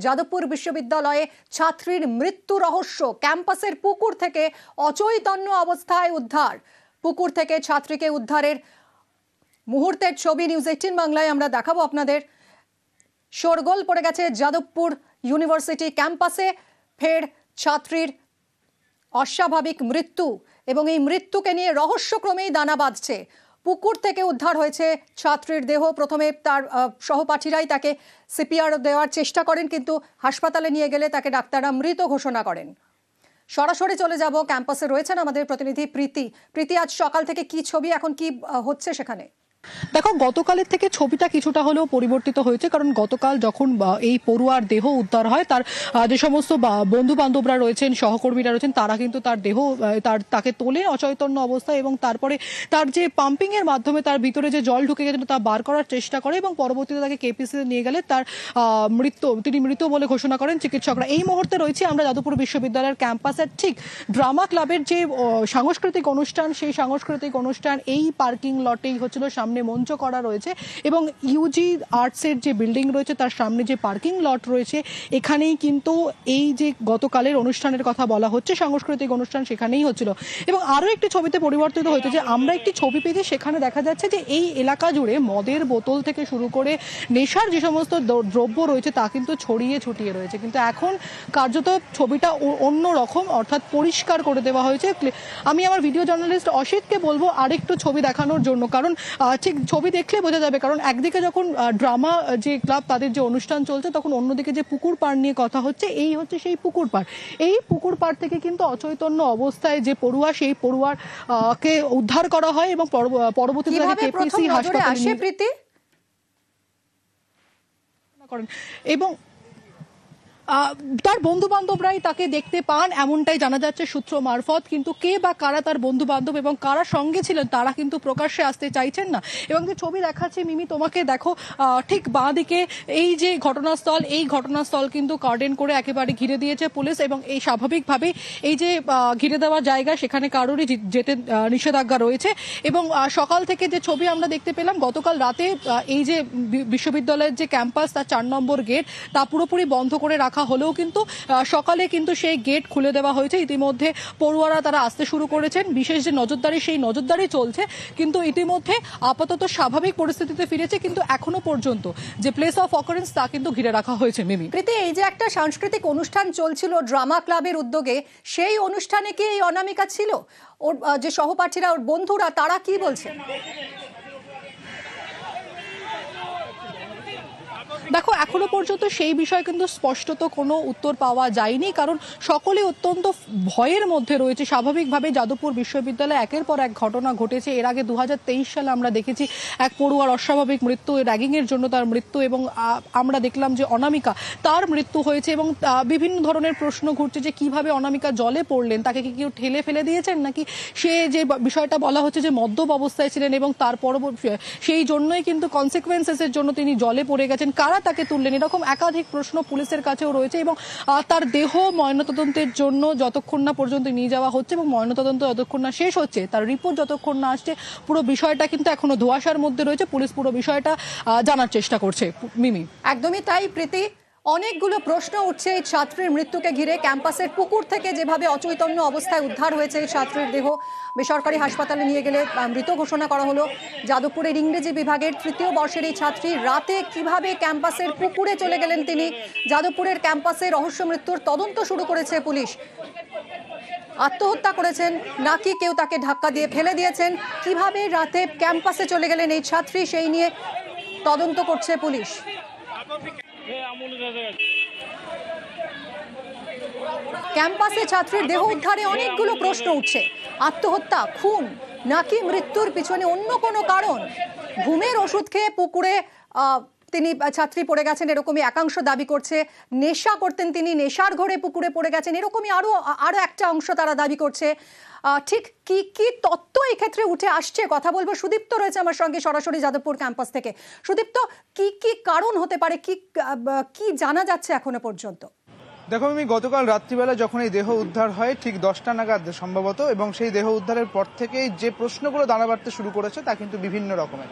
যাদবপুর বিশ্ববিদ্যালয়ে ছাত্রীর মৃত্যু রহস্য, ক্যাম্পাসের পুকুর থেকে অচৈতন্য অবস্থায় উদ্ধার। পুকুর থেকে ছাত্রীকে উদ্ধারের মুহূর্তের ছবি নিউজ 18 বাংলায় আমরা দেখাবো আপনাদের। শোরগোল পড়ে গেছে যাদবপুর ইউনিভার্সিটি ক্যাম্পাসে। ফের ছাত্রীর অস্বাভাবিক মৃত্যু এবং এই মৃত্যুকে নিয়ে রহস্যক্রমেই দানা বাঁধছে। পুকুর থেকে উদ্ধার হয়েছে ছাত্রীর দেহ। প্রথমে তার সহপাঠীরাই তাকে সিপিআর দেওয়ার চেষ্টা করেন, কিন্তু হাসপাতালে নিয়ে গেলে তাকে ডাক্তাররা মৃত ঘোষণা করেন। সরাসরি চলে যাব, ক্যাম্পাসে রয়েছেন আমাদের প্রতিনিধি প্রীতি। প্রীতি, আজ সকাল থেকে কি ছবি, এখন কি হচ্ছে সেখানে? দেখো, গতকালের থেকে ছবিটা কিছুটা হলেও পরিবর্তিত হয়েছে, কারণ গতকাল যখন এই পড়ুয়ার দেহ উদ্ধার হয়, তার যে সমস্ত বন্ধু বান্ধবরা রয়েছেন, সহকর্মীরা রয়েছেন, তারা কিন্তু তার দেহ তাকে তোলে অচৈতন্য অবস্থায় এবং তারপরে তার যে পাম্পিং এর মাধ্যমে তার ভিতরে যে জল ঢুকে গেছিল তা বার করার চেষ্টা করে এবং পরবর্তীতে তাকে কেপিসিতে নিয়ে গেলে তার তিনি মৃত বলে ঘোষণা করেন চিকিৎসকরা। এই মুহূর্তে রয়েছে আমরা যাদবপুর বিশ্ববিদ্যালয়ের ক্যাম্পাসের ঠিক ড্রামা ক্লাবের যে সাংস্কৃতিক অনুষ্ঠান, সেই সাংস্কৃতিক অনুষ্ঠান এই পার্কিং লটেই হচ্ছিল। সামনে মঞ্চ করা রয়েছে এবং ইউজি আর্টসের যে বিল্ডিং রয়েছে তার সামনে যে পার্কিং লট রয়েছে, এখানেই কিন্তু এই যে গতকালের অনুষ্ঠানের কথা বলা হচ্ছে, সাংস্কৃতিক অনুষ্ঠান সেখানেই হচ্ছিল। এবং আরও একটি ছবিতে পরিবর্তিত হয়েছে, যে আমরা একটি ছবি পেয়েছি, সেখানে দেখা যাচ্ছে যে এই এলাকা জুড়ে মদের বোতল থেকে শুরু করে নেশার যে সমস্ত দ্রব্য রয়েছে তা কিন্তু ছড়িয়ে ছিটিয়ে রয়েছে। কিন্তু এখন কার্যত ছবিটা অন্য রকম, অর্থাৎ পরিষ্কার করে দেওয়া হয়েছে। আমি আমার ভিডিও জার্নালিস্ট অসিতকে বলবো আরেকটু ছবি দেখানোর জন্য, কারণ ঠিক ছবি দেখলে বোঝা যাবে। কারণ একদিকে যখন ড্রামা যে ক্লাব তাদের যে অনুষ্ঠান চলছে, তখন অন্যদিকে যে পুকুর পাড় নিয়ে কথা হচ্ছে, এই হচ্ছে সেই পুকুর পাড়। এই পুকুর পাড় থেকে কিন্তু অচৈতন্য অবস্থায় যে পড়ুয়া, সেই পড়ুয়ার কে উদ্ধার করা হয় এবং পরবর্তীতে কেপিসি হাসপাতালে করেন এবং তার বন্ধু বান্ধবরাই তাকে দেখতে পান, এমনটাই জানা যাচ্ছে সূত্র মারফত। কিন্তু কে বা কারা তার বন্ধু বান্ধব এবং কারা সঙ্গে ছিলেন তারা কিন্তু প্রকাশ্যে আসতে চাইছেন না। এবং যে ছবি দেখাচ্ছে মিমি তোমাকে, দেখো ঠিক বাঁ দিকে এই যে ঘটনাস্থল, এই ঘটনাস্থল কিন্তু কার্ডেন করে একেবারে ঘিরে দিয়েছে পুলিশ। এবং এই স্বাভাবিকভাবেই এই যে ঘিরে দেওয়া জায়গা, সেখানে কারোরই যেতে নিষেধাজ্ঞা রয়েছে। এবং সকাল থেকে যে ছবি আমরা দেখতে পেলাম, গতকাল রাতে এই যে বিশ্ববিদ্যালয়ের যে ক্যাম্পাস, তার 4 নম্বর গেট তা পুরোপুরি বন্ধ করে রাখা হলেও কিন্তু সকালে কিন্তু সেই গেট খুলে দেওয়া হয়েছে। ইতিমধ্যে পড়ুয়ারা তারা আসতে শুরু করেছেন। বিশেষ যে নজরদারি, সেই নজরদারি চলছে, কিন্তু ইতিমধ্যে আপাতত স্বাভাবিক পরিস্থিতিতে ফিরেছে। কিন্তু এখনো পর্যন্ত যে প্লেস অফ অকারেন্স তা কিন্তু ঘিরে রাখা হয়েছে। মিমি, প্রীতি, এই যে একটা সাংস্কৃতিক অনুষ্ঠান চলছিল ড্রামা ক্লাবের উদ্যোগে, সেই অনুষ্ঠানে কি এই অনামিকা ছিল? ওর যে সহপাঠীরা, ওর বন্ধুরা, তারা কি বলছে? দেখো, এখনো পর্যন্ত সেই বিষয়ে কিন্তু স্পষ্টত কোনো উত্তর পাওয়া যায়নি, কারণ সকলে অত্যন্ত ভয়ের মধ্যে রয়েছে। স্বাভাবিকভাবে যাদবপুর বিশ্ববিদ্যালয়ে একের পর এক ঘটনা ঘটেছে। এর আগে 2023 সালে আমরা দেখেছি এক পড়ুয়ার অস্বাভাবিক মৃত্যু, র্যাগিংয়ের জন্য তার মৃত্যু, এবং আমরা দেখলাম যে অনামিকা তার মৃত্যু হয়েছে। এবং বিভিন্ন ধরনের প্রশ্ন ঘুরছে যে কিভাবে অনামিকা জলে পড়লেন, তাকে কি কেউ ঠেলে ফেলে দিয়েছেন, নাকি সে যে বিষয়টা বলা হচ্ছে যে মদ্যপ অবস্থায় ছিলেন এবং তার পরবর্তী সেই জন্যই কিন্তু কনসিকুয়েন্সেসের জন্য তিনি জলে পড়ে গেছেন, কারা তাকে তুললেন, এরকম একাধিক প্রশ্ন পুলিশের কাছেও রয়েছে। এবং তার দেহ ময়নাতদন্তের জন্য যতক্ষণ না পর্যন্ত নিয়ে যাওয়া হচ্ছে এবং ময়নাতদন্ত যতক্ষণ না শেষ হচ্ছে, তার রিপোর্ট যতক্ষণ না আসছে, পুরো বিষয়টা কিন্তু এখনো ধোঁয়াশার মধ্যে রয়েছে। পুলিশ পুরো বিষয়টা জানার চেষ্টা করছে। মিমি, একদমই তাই প্রীতি। অনেকগুলো প্রশ্ন উঠছে এই ছাত্রীর মৃত্যুকে ঘিরে। ক্যাম্পাসের পুকুর থেকে যেভাবে অচৈতন্য অবস্থায় উদ্ধার হয়েছে এই ছাত্রীর দেহ, বেসরকারি হাসপাতালে নিয়ে গেলে মৃত ঘোষণা করা হলো। যাদবপুরের ইংরেজি বিভাগের 3য় বর্ষের এই ছাত্রী রাতে কিভাবে ক্যাম্পাসের পুকুরে চলে গেলেন তিনি। যাদবপুরের ক্যাম্পাসে রহস্য মৃত্যুর তদন্ত শুরু করেছে পুলিশ। আত্মহত্যা করেছেন নাকি কেউ তাকে ধাক্কা দিয়ে ফেলে দিয়েছেন, কিভাবে রাতে ক্যাম্পাসে চলে গেলেন এই ছাত্রী, সেই নিয়ে তদন্ত করছে পুলিশ। ক্যাম্পাসে ছাত্রীর দেহ উদ্ধারে অনেকগুলো প্রশ্ন উঠছে। আত্মহত্যা, খুন, নাকি মৃত্যুর পিছনে অন্য কোনো কারণ? ঘুমের ওষুধ খেয়ে পুকুরে তিনি ছাত্রী পড়ে গেছেন এরকমই একাংশ দাবি করছে। নেশা করতেন তিনি, নেশার ঘরে পুকুরে পড়ে গেছেন এরকমই আরো একটা অংশ তারা দাবি করছে। ঠিক কি কি তত্ত্ব এই ক্ষেত্রে উঠে আসছে কথা বলবো। সুদীপ্ত রয়েছে আমার সঙ্গে সরাসরি যাদবপুর ক্যাম্পাস থেকে। সুদীপ্ত, কি কি কারণ হতে পারে, কি কি জানা যাচ্ছে এখনো পর্যন্ত? দেখো আমি গতকাল রাত্রিবেলা যখন এই দেহ উদ্ধার হয় ঠিক 10টা নাগাদ সম্ভবত, এবং সেই দেহ উদ্ধারের পর থেকেই যে প্রশ্নগুলো দানা বাড়তে শুরু করেছে তা কিন্তু বিভিন্ন রকমের।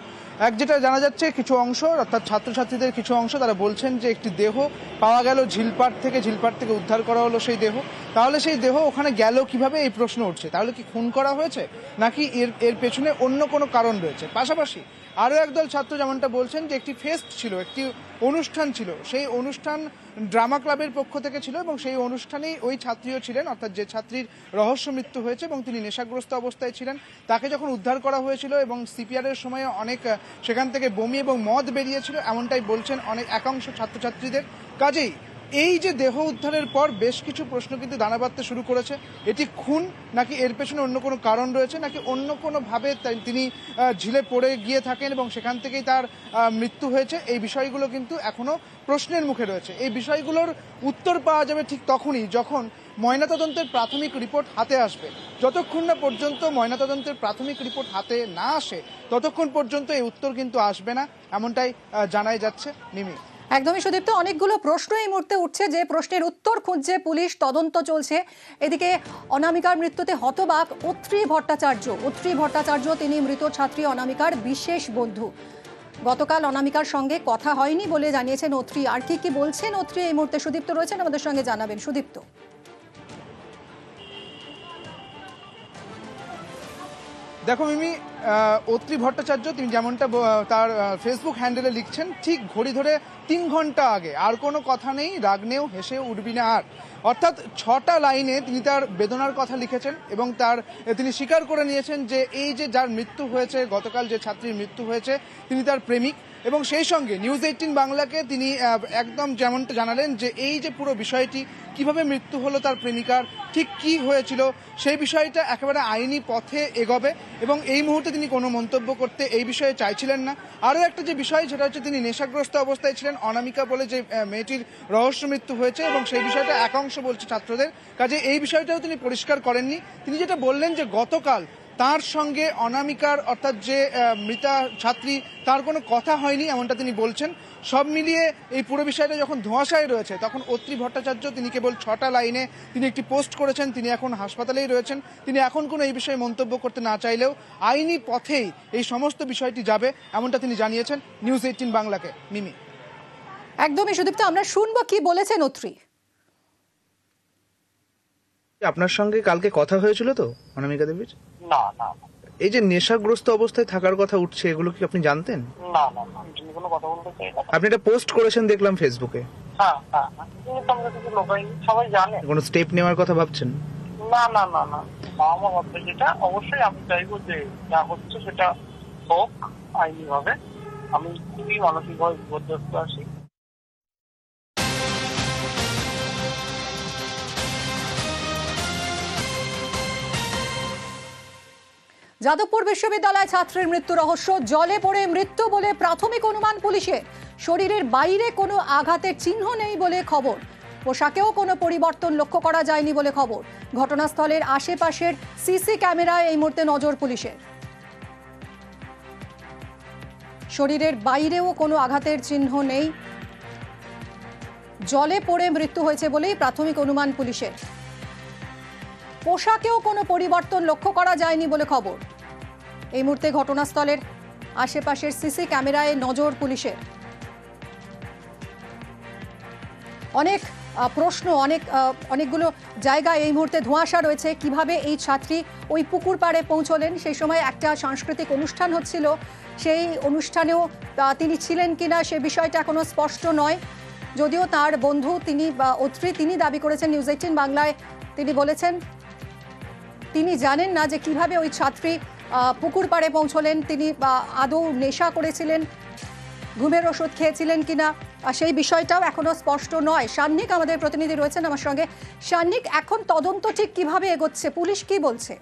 যেটা জানা যাচ্ছে, কিছু অংশ অর্থাৎ ছাত্রছাত্রীদের কিছু অংশ তারা বলছেন যে একটি দেহ পাওয়া গেল ঝিলপাড় থেকে উদ্ধার করা হলো সেই দেহ। তাহলে সেই দেহ ওখানে গেল কিভাবে, এই প্রশ্ন উঠছে। তাহলে কি খুন করা হয়েছে, নাকি এর পেছনে অন্য কোনো কারণ রয়েছে? পাশাপাশি আরও একদল ছাত্র যেমনটা বলছেন যে একটি ফেস্ট ছিল, একটি অনুষ্ঠান ছিল, সেই অনুষ্ঠান ড্রামা ক্লাবের পক্ষ থেকে ছিল এবং সেই অনুষ্ঠানেই ওই ছাত্রীও ছিলেন, অর্থাৎ যে ছাত্রীর রহস্য মৃত্যু হয়েছে এবং তিনি নেশাগ্রস্ত অবস্থায় ছিলেন, তাকে যখন উদ্ধার করা হয়েছিল এবং সিপিআরের সময় অনেক সেখান থেকে বমি এবং মদ বেরিয়েছিল, এমনটাই বলছেন একাংশ ছাত্রছাত্রীদের। কাজেই এই যে দেহ উদ্ধারের পর বেশ কিছু প্রশ্ন কিন্তু দানা বাঁধতে শুরু করেছে। এটি খুন, নাকি এর পেছনে অন্য কোনো কারণ রয়েছে, নাকি অন্য কোনোভাবে তিনি ঝিলে পড়ে গিয়ে থাকেন এবং সেখান থেকেই তার মৃত্যু হয়েছে, এই বিষয়গুলো কিন্তু এখনো প্রশ্নের মুখে রয়েছে। এই বিষয়গুলোর উত্তর পাওয়া যাবে ঠিক তখনই যখন ময়নাতদন্তের প্রাথমিক রিপোর্ট হাতে আসবে। যতক্ষণ না পর্যন্ত ময়নাতদন্তের প্রাথমিক রিপোর্ট হাতে না আসে ততক্ষণ পর্যন্ত এই উত্তর কিন্তু আসবে না, এমনটাই জানাই যাচ্ছে। মিমি। একদমই সুদীপ্ত, অনেকগুলো প্রশ্ন এই মুহূর্তে উঠছে, যে প্রশ্নের উত্তর খুঁজছে পুলিশ, তদন্ত চলছে। এদিকে অনামিকার মৃত্যুতে হতবাক অত্রি ভট্টাচার্য। তিনি মৃত ছাত্রী অনামিকার বিশেষ বন্ধু। গতকাল অনামিকার সঙ্গে কথা হয়নি বলে জানিয়েছেন অত্রি। আর কি বলছেন অত্রি এই মুহূর্তে? সুদীপ্ত রয়েছেন আমাদের সঙ্গে, জানাবেন সুদীপ্ত। দেখো মিমি, অত্রি ভট্টাচার্য তিনি যেমনটা তার ফেসবুক হ্যান্ডেলে লিখছেন, ঠিক ঘড়ি ধরে 3 ঘন্টা আগে আর কোনো কথা নেই, রাগনেও হেসে উঠবি না আর। অর্থাৎ 6টা লাইনে তিনি তার বেদনার কথা লিখেছেন এবং তিনি স্বীকার করে নিয়েছেন যে এই যে যার মৃত্যু হয়েছে, গতকাল যে ছাত্রীর মৃত্যু হয়েছে, তিনি তার প্রেমিক। এবং সেই সঙ্গে নিউজ 18 বাংলাকে তিনি একদম যেমনটা জানালেন যে এই যে পুরো বিষয়টি, কিভাবে মৃত্যু হলো তার প্রেমিকার, ঠিক কি হয়েছিল, সেই বিষয়টা একেবারে আইনি পথে এগোবে এবং এই মুহূর্তে তিনি কোনো মন্তব্য করতে এই বিষয়ে চাইছিলেন না। আরও একটা যে বিষয়, সেটা হচ্ছে তিনি নেশাগ্রস্ত অবস্থায় ছিলেন, অনামিকা বলে যে মেয়েটির রহস্য মৃত্যু হয়েছে, এবং সেই বিষয়টা একাংশ বলছে ছাত্রদের। কাজে এই বিষয়টাও তিনি পরিষ্কার করেননি। তিনি যেটা বললেন যে গতকাল তার সঙ্গে অনামিকার অর্থাৎ যে মৃতা ছাত্রী, তার কোনো কথা হয়নি, এমনটা তিনি বলছেন। সব মিলিয়ে এই পুরো বিষয়টা যখন ধোঁয়াশায় রয়েছে, তখন অত্রি ভট্টাচার্য তিনি কেবল 6টা লাইনে তিনি একটি পোস্ট করেছেন। তিনি এখন হাসপাতালেই রয়েছেন। তিনি এখন কোনো এই বিষয়ে মন্তব্য করতে না চাইলেও আইনি পথেই এই সমস্ত বিষয়টি যাবে, এমনটা তিনি জানিয়েছেন নিউজ 18 বাংলাকে। মিমি। একদমই সুদীপ্ত, আমরা শুনবো কি বলেছেন অত্রি। আপনার সঙ্গে কালকে কথা হয়েছিল তো অনামিকা দেবীর? না না, এই যে নেশাগ্রস্ত অবস্থায় থাকার কথা উঠছে, এগুলো কি আপনি জানতেন? না না না, আমি কোনো কথা বলতে চাই না। আপনি এটা পোস্ট করেছেন দেখলাম ফেসবুকে। হ্যাঁ হ্যাঁ হ্যাঁ, কিন্তু আমরা কিছু লোকাই সবাই জানে। কোনো স্টেপ নেওয়ার কথা ভাবছেন? না না না না, আমার মতে যেটা অবশ্যই আমি চাইবো যে যা হচ্ছে সেটা হোক আইনি ভাবে। আমি খুবই মানসিকভাবে বিপর্যস্ত আছি। যাদবপুর বিশ্ববিদ্যালয় ছাত্রের মৃত্যু রহস্য, জলে পড়ে মৃত্যু বলে প্রাথমিক অনুমান পুলিশের। শরীরের বাইরে কোনো আঘাতের চিহ্ন নেই বলে খবর। পোশাকেও কোনো পরিবর্তন লক্ষ্য করা যায়নি বলে খবর। ঘটনাস্থলের আশেপাশের সিসি ক্যামেরায় এই মুহূর্তে নজর পুলিশের। শরীরের বাইরেও কোনো আঘাতের চিহ্ন নেই, জলে পড়ে মৃত্যু হয়েছে বলেই প্রাথমিক অনুমান পুলিশের। পোশাকেও কোনো পরিবর্তন লক্ষ্য করা যায়নি বলে খবর। এই মুহূর্তে ঘটনাস্থলের আশেপাশের সিসি ক্যামেরায় নজর পুলিশের। অনেক প্রশ্ন, অনেকগুলো জায়গায় এই মুহূর্তে ধোঁয়াশা রয়েছে। কিভাবে এই ছাত্রী ওই পুকুর পাড়ে পৌঁছলেন, সেই সময় একটা সাংস্কৃতিক অনুষ্ঠান হচ্ছিল, সেই অনুষ্ঠানেও তিনি ছিলেন কিনা সে বিষয়টা এখনো স্পষ্ট নয়। যদিও তার বন্ধু অত্রি তিনি দাবি করেছেন নিউজ 18 বাংলায়, তিনি বলেছেন তিনি জানেন না যে কিভাবে ওই ছাত্রী পুকুর পাড়ে পৌঁছলেন, তিনি আদৌ নেশা করেছিলেন, ঘুমের ওষুধ খেয়েছিলেন কিনা সেই বিষয়টাও এখনো স্পষ্ট নয়। সান্নিক আমাদের প্রতিনিধি রয়েছেন আমার সঙ্গে। সান্নিক, এখন তদন্ত ঠিক কিভাবে এগোচ্ছে, পুলিশ কি বলছে?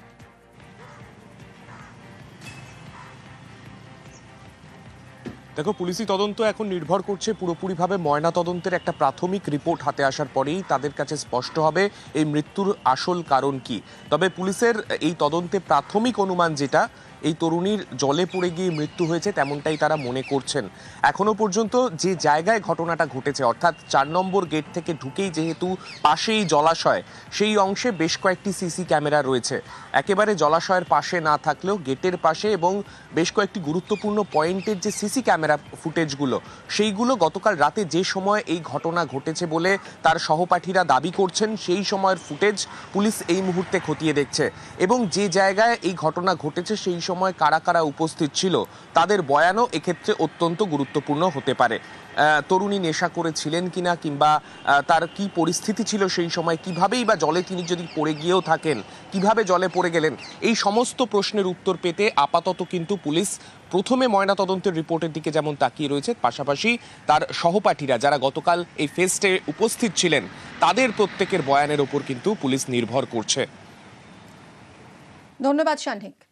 দেখো, পুলিশি তদন্ত এখন নির্ভর করছে পুরোপুরিভাবে ময়না তদন্তের একটা প্রাথমিক রিপোর্ট হাতে আসার পরেই তাদের কাছে স্পষ্ট হবে এই মৃত্যুর আসল কারণ কি। তবে পুলিশের এই তদন্তে প্রাথমিক অনুমান যেটা, এই তরুণীর জলে পড়ে গিয়ে মৃত্যু হয়েছে তেমনটাই তারা মনে করছেন। এখনো পর্যন্ত যে জায়গায় ঘটনাটা ঘটেছে, অর্থাৎ 4 নম্বর গেট থেকে ঢুকেই যেহেতু পাশেই জলাশয়, সেই অংশে বেশ কয়েকটি সিসি ক্যামেরা রয়েছে। একেবারে জলাশয়ের পাশে না থাকলেও গেটের পাশে এবং বেশ কয়েকটি গুরুত্বপূর্ণ পয়েন্টের যে সিসি ক্যামেরা ফুটেজগুলো, সেইগুলো গতকাল রাতে যে সময় এই ঘটনা ঘটেছে বলে তার সহপাঠীরা দাবি করছেন, সেই সময়ের ফুটেজ পুলিশ এই মুহূর্তে খতিয়ে দেখছে। এবং যে জায়গায় এই ঘটনা ঘটেছে সেই সময় কারা কারা উপস্থিত ছিল তাদের বয়ানও এক্ষেত্রে অত্যন্ত গুরুত্বপূর্ণ হতে পারে। তরুণী নেশা করেছিলেন কিনা, কিংবা তার কি পরিস্থিতি ছিল সেই সময়, কিভাবেই বা জলে তিনি যদি পড়ে গিয়েও থাকেন, কিভাবে জলে পড়ে গেলেন, এই সমস্ত প্রশ্নের উত্তর পেতে আপাতত কিন্তু পুলিশ প্রথমে ময়নাতদন্তের রিপোর্টের দিকে যেমন তাকিয়ে রয়েছে, পাশাপাশি তার সহপাঠীরা যারা গতকাল এই ফেস্টে উপস্থিত ছিলেন তাদের প্রত্যেকের বয়ানের ওপর কিন্তু পুলিশ নির্ভর করছে। ধন্যবাদ শান্তিক।